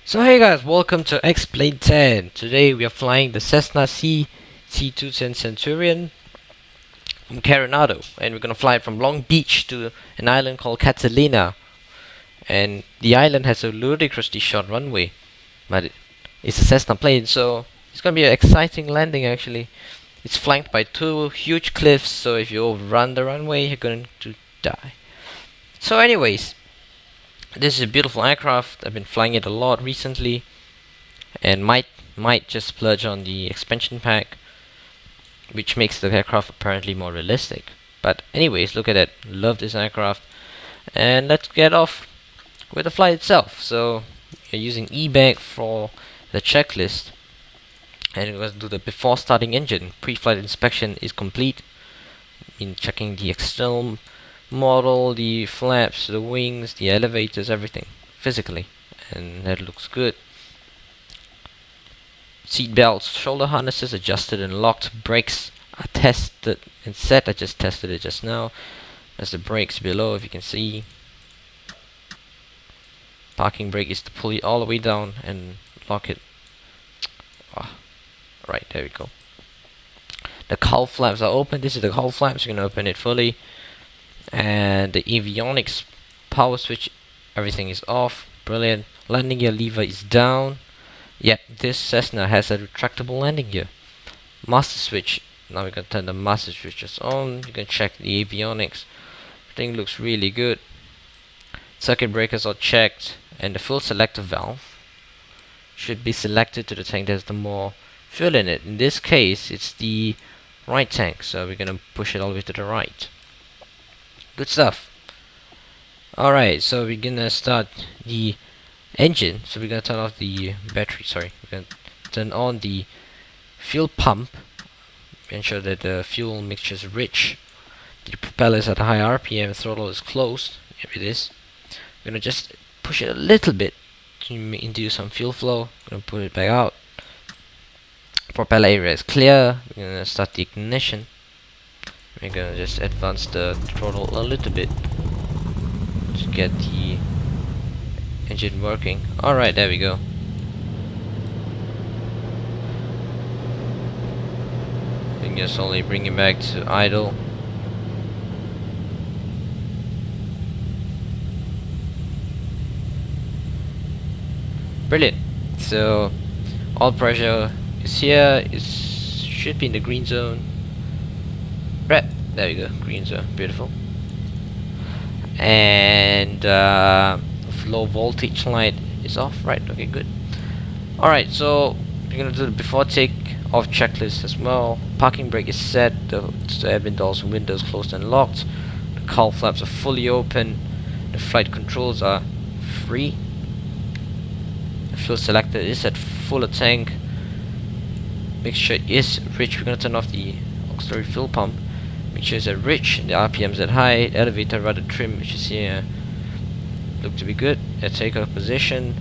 So hey guys, welcome to XPlane 10. Today we are flying the Cessna C210 Centurion from Coronado, and we're gonna fly it from Long Beach to an island called Catalina. And the island has a ludicrously short runway, but it's a Cessna plane, so it's gonna be an exciting landing actually. It's flanked by two huge cliffs, so if you overrun the runway, you're going to die. So anyways, this is a beautiful aircraft. I've been flying it a lot recently, and might just splurge on the expansion pack, which makes the aircraft apparently more realistic. But anyways, look at it. Love this aircraft, and let's get off with the flight itself. So you're using eBag for the checklist, and we're going to do the before starting engine. Pre-flight inspection is complete in checking the external model, the flaps, the wings, the elevators, everything physically, and that looks good. Seat belts, shoulder harnesses adjusted and locked. Brakes are tested and set. I just tested it just now. There's the brakes below, if you can see. Parking brake is to pull it all the way down and lock it. Right, there we go. The cowl flaps are open. This is the cowl flaps. You can open it fully. And the avionics power switch, everything is off. Brilliant. Landing gear lever is down. Yep, this Cessna has a retractable landing gear. Master switch. Now we can turn the master switches on. You can check the avionics. Everything looks really good. Circuit breakers are checked, and the fuel selector valve should be selected to the tank there's the more fuel in it. In this case, it's the right tank, so we're gonna push it all the way to the right. Good stuff. Alright, so we're gonna start the engine. So we're gonna turn off the battery, sorry. We're gonna turn on the fuel pump. Ensure that the fuel mixture is rich. The propeller is at a high RPM, throttle is closed. Here it is. We're gonna just push it a little bit to induce some fuel flow. We're gonna put it back out. Propeller area is clear. We're gonna start the ignition. We're gonna just advance the throttle a little bit to get the engine working. Alright, there we go. We can just only bring it back to idle. Brilliant. So all pressure is here. It should be in the green zone. Right, there we go, green zone, beautiful. And low voltage light is off, right? Okay, good. Alright, so we're gonna do the before take off checklist as well. Parking brake is set, the cabin doors and windows closed and locked. The cowl flaps are fully open. The flight controls are free. The fuel selector is at full tank. Mixture is rich. We're gonna turn off the auxiliary fuel pump. Mixture is at rich, the RPMs at high, the elevator rather trim, which is here. Look to be good. At takeoff position.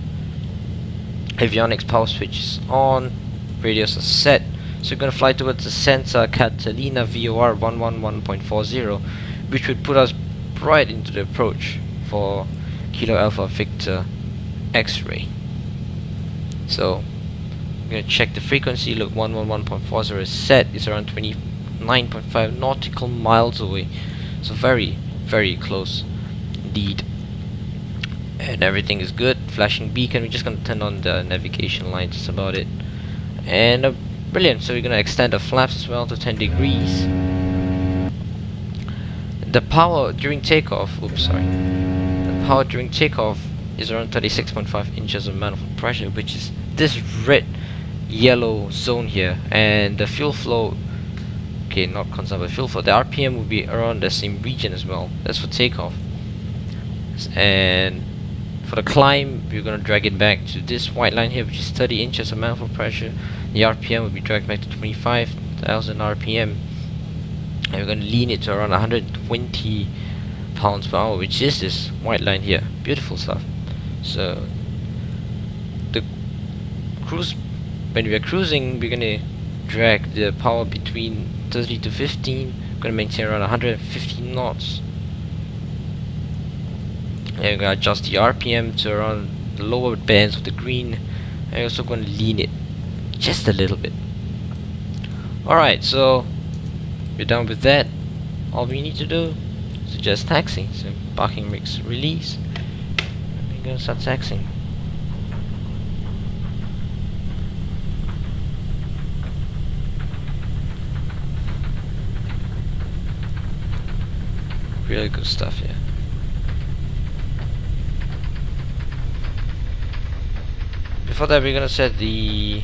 Avionics power switch is on. Radios are set. So we're gonna fly towards the Santa Catalina VOR 111.40, which would put us right into the approach for Kilo Alpha Victor X-ray. So I'm gonna check the frequency. Look, 111.40 is set. It's around 29.5 nautical miles away, so very, very close indeed. And everything is good. Flashing beacon. We're just gonna turn on the navigation light. That's about it. And brilliant. So we're gonna extend the flaps as well to 10 degrees. The power during takeoff. Oops, sorry. The power during takeoff is around 36.5 inches of manifold pressure, which is this red yellow zone here. And the fuel flow, okay, not constant, but fuel flow, the RPM will be around the same region as well. That's for takeoff. And for the climb, we're gonna drag it back to this white line here, which is 30 inches of manifold pressure. The RPM will be dragged back to 25,000 RPM, and we're gonna lean it to around 120 pounds per hour, which is this white line here. Beautiful stuff. So the cruise, when we are cruising, we're gonna drag the power between 30 to 15. We're gonna maintain around 115 knots. And we're gonna adjust the RPM to around the lower bands of the green. I'm also going to lean it just a little bit. Alright, so we're done with that. All we need to do is just taxing. So parking brakes release. And we're going to start taxing. Really good stuff here. Before that, we're gonna set the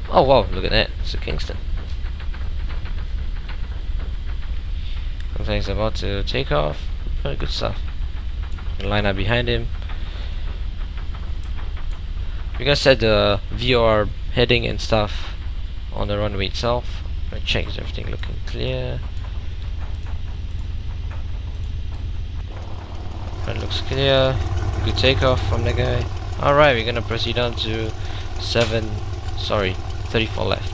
oh wow, look at that, it's a Kingston. Looks like he's about to take off. Very good stuff. Line up behind him. We're gonna set the VOR heading and stuff on the runway itself. I'm gonna check is everything looking clear. Front looks clear. Good takeoff from the guy. Alright, we're gonna proceed on to 34 left.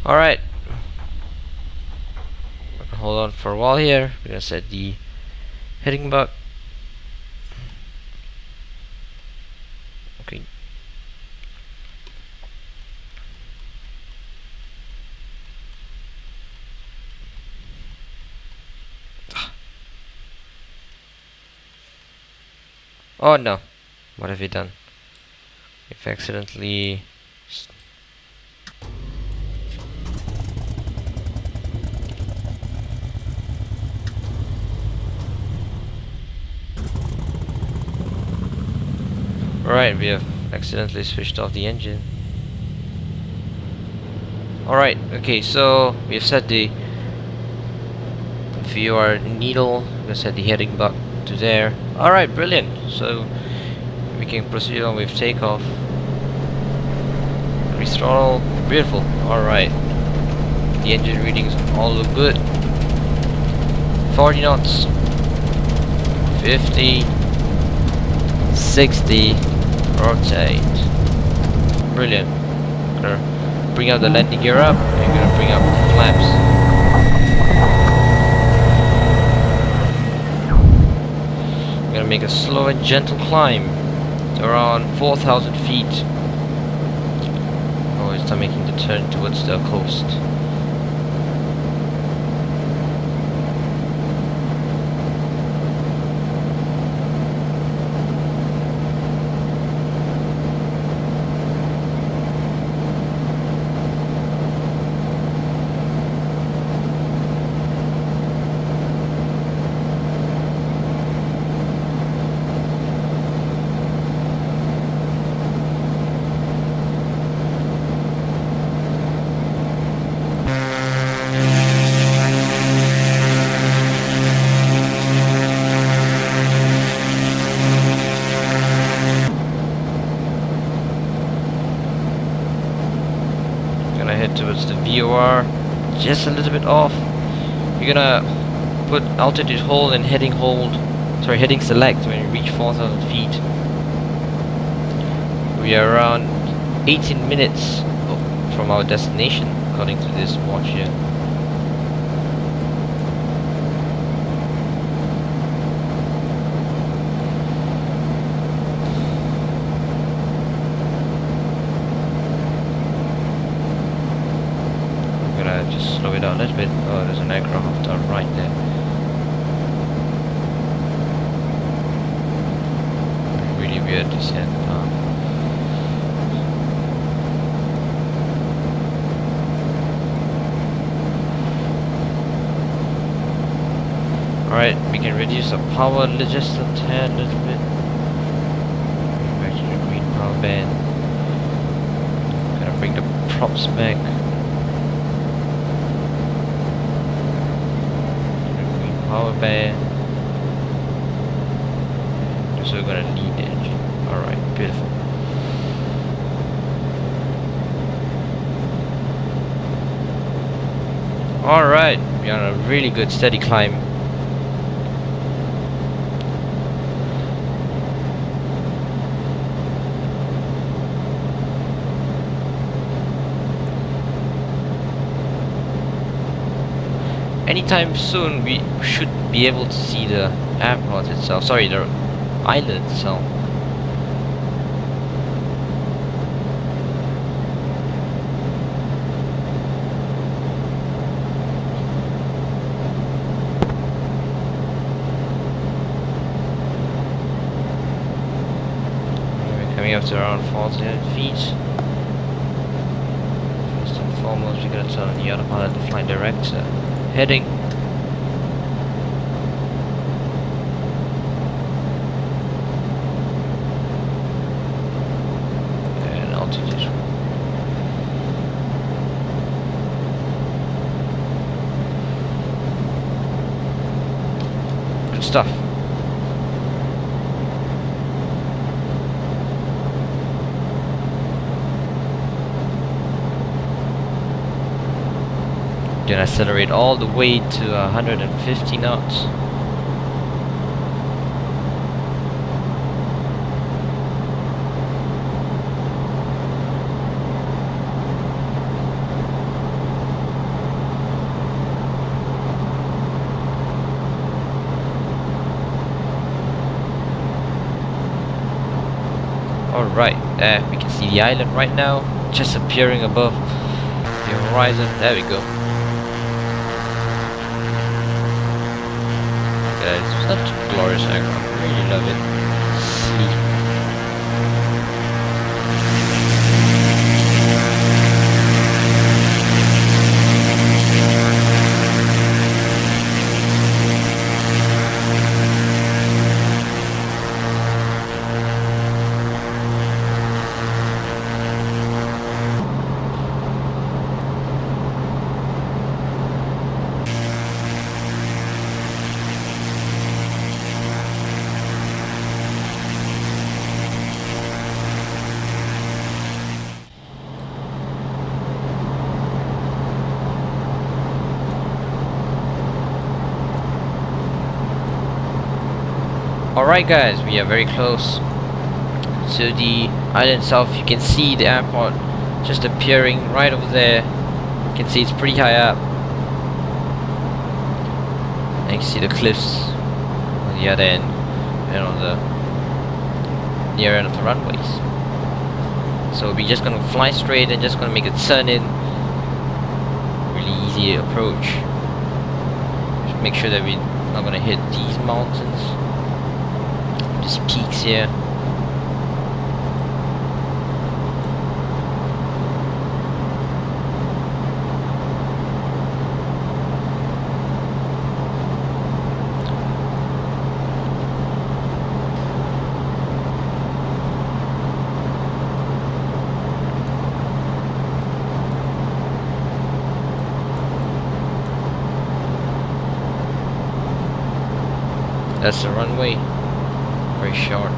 Alright, hold on for a while here. We're gonna set the heading buck. Okay. Oh no, what have we done? We've accidentally Alright, we have accidentally switched off the engine. Alright, okay, so we have set the VOR needle, we're gonna set the heading buck to there. Alright, brilliant. So we can proceed on with takeoff. Throttle, beautiful. Alright. The engine readings all look good. 40 knots. 50. 60. Rotate. Brilliant. Gonna bring up the landing gear up and gonna bring up the flaps. Gonna make a slow and gentle climb to around 4,000 feet. Oh, it's time making the turn towards the coast. Head towards the VOR, just a little bit off. You're gonna put altitude hold and heading select when you reach 4,000 feet. We are around 18 minutes from our destination, according to this watch here. Just slow it down a little bit. Oh, there's an aircraft on right there. Really weird to see that. Alright, we can reduce the power just a tad, a little bit. Back to the green power band. Gonna bring the props back. power band. So we're gonna need the engine. Alright, beautiful. Alright, we're on a really good steady climb. Anytime soon we should be able to see the airport itself, sorry, the island itself. We're coming up to around 4,000 feet. First and foremost, we're gonna turn on the autopilot to flight director. Heading. And altitude. Good stuff. Then accelerate all the way to 150 knots. Alright, we can see the island right now, just appearing above the horizon. There we go. It's such a glorious aircraft, I really love it. Sleek. Alright guys, we are very close to the island itself. You can see the airport just appearing right over there. You can see it's pretty high up. And you can see the cliffs on the other end and on the near end of the runways. So we're just gonna fly straight and just gonna make a turn in. Really easy approach. Just make sure that we're not gonna hit these mountains. These peaks here. That's the runway. Very short.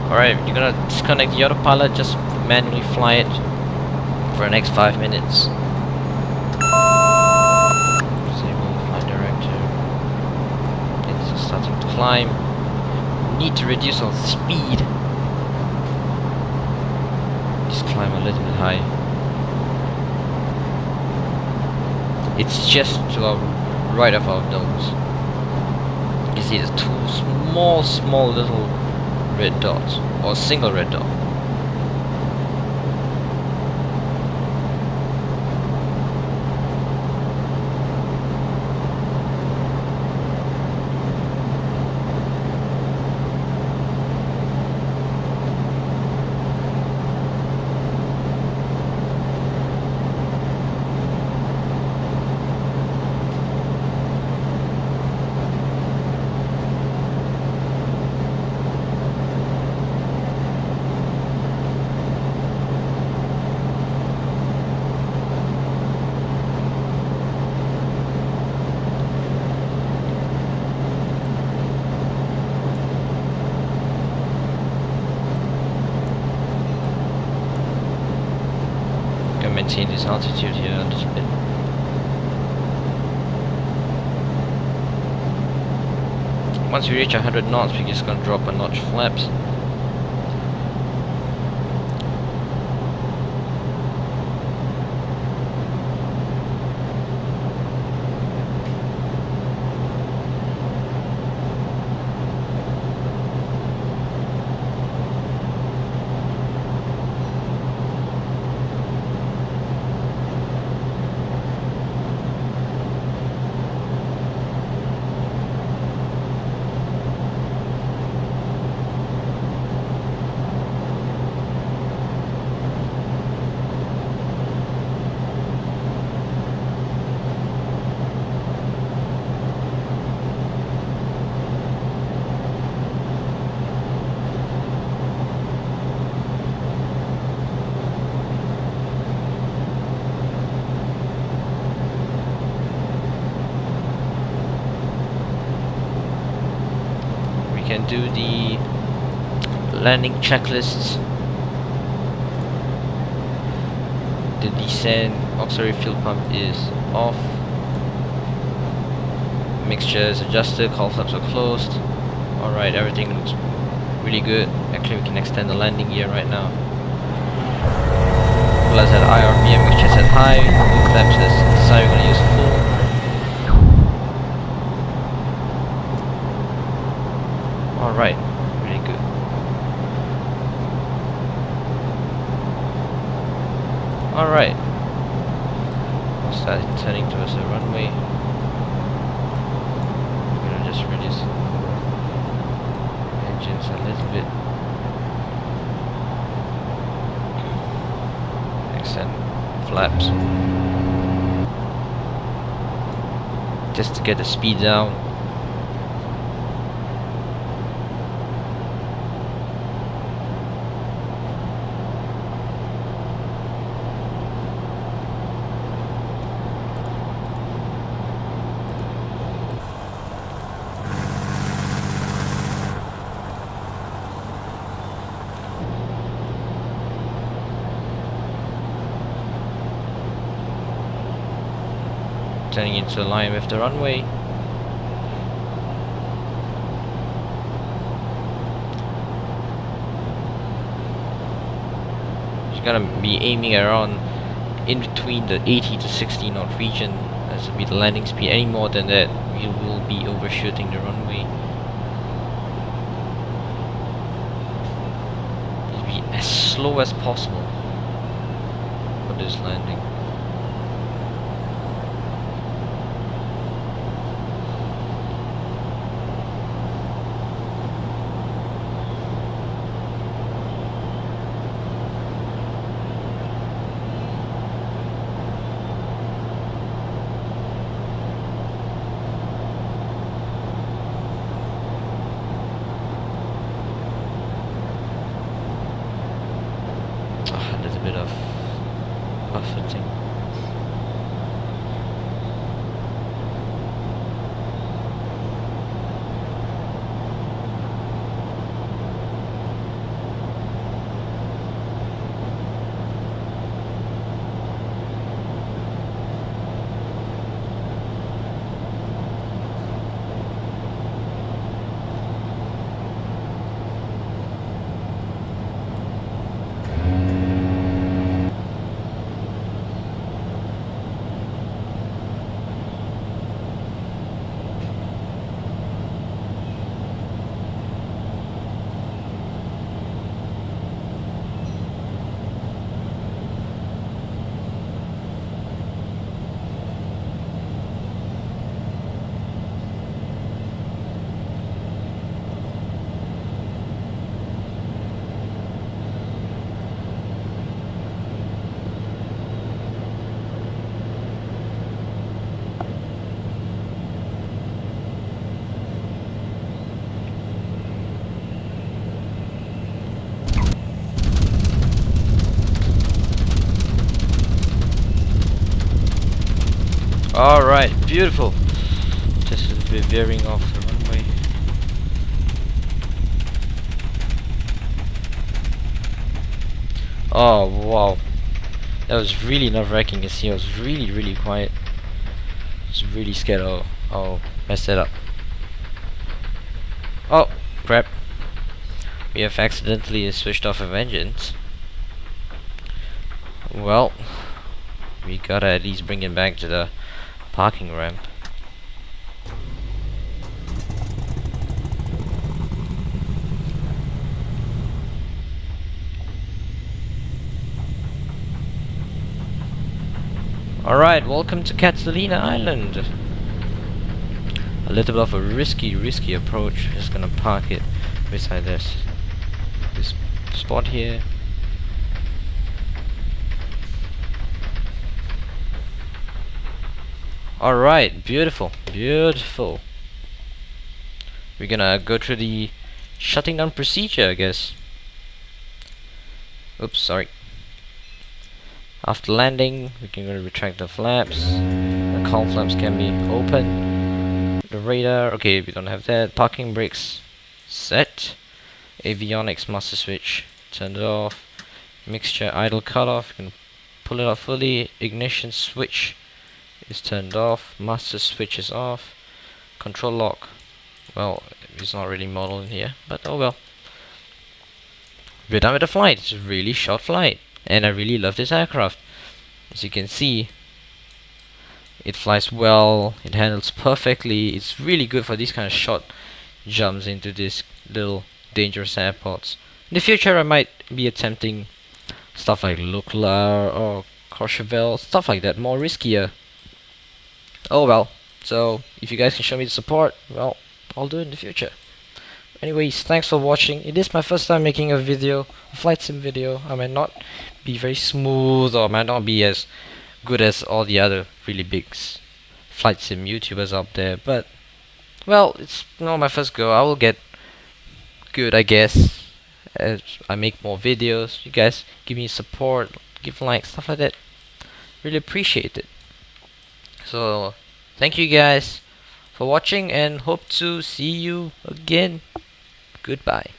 Alright, you're gonna disconnect the autopilot, just manually fly it for the next 5 minutes. Disable flight director. It's starting to climb. Need to reduce our speed. Just climb a little bit high. It's just to our right of our nose. You can see the two small little red dots, or a single red dot. maintain this altitude here a little bit. Once we reach 100 knots, we're just gonna drop a notch flaps. Can do the landing checklists. The descent auxiliary fuel pump is off. Mixture is adjusted, call flaps are closed. Alright, everything looks really good. Actually, we can extend the landing gear right now. Plus at IRPM mixture set high, flaps is decided we're gonna use full. Alright, really good. Alright. We'll start turning towards the runway. I'm gonna just reduce engines a little bit. Extend flaps. Just to get the speed down. Turning into line with the runway. You're gonna be aiming around in between the 80 to 60 knot region. That will be the landing speed. Any more than that, you will be overshooting the runway. It'll be as slow as possible for this landing. There's a bit of buffeting. Alright, beautiful. Just a bit veering off the runway. Oh wow. That was really nerve-wracking. You see, I was really quiet. I was really scared. Oh, messed it up. Oh, crap. We have accidentally switched off of engines. Well, we gotta at least bring it back to the parking ramp. Alright, welcome to Catalina Island. A little bit of a risky approach. Just gonna park it beside this spot here. Alright, beautiful. We're gonna go through the shutting down procedure, I guess. Oops, sorry. After landing, we can go to retract the flaps. The cowl flaps can be open. The radar, okay, we don't have that. Parking brakes set. Avionics master switch turned off. Mixture idle cutoff, you can pull it off fully. Ignition switch is turned off. Master switch is off. Control lock, well, it's not really modeled in here, but oh well. We're done with the flight. It's a really short flight, and I really love this aircraft. As you can see, it flies well, it handles perfectly. It's really good for these kind of short jumps into these little dangerous airports. In the future, I might be attempting stuff like Lukla or Courchevel, stuff like that, more riskier. Oh well, so if you guys can show me the support, well, I'll do it in the future. Anyways, thanks for watching. It is my first time making a video, a flight sim video. I might not be very smooth, or might not be as good as all the other really big flight sim YouTubers out there, but well, it's not my first go. I will get good, I guess, as I make more videos. You guys give me support, give likes, stuff like that. Really appreciate it. So thank you guys for watching, and hope to see you again. Goodbye.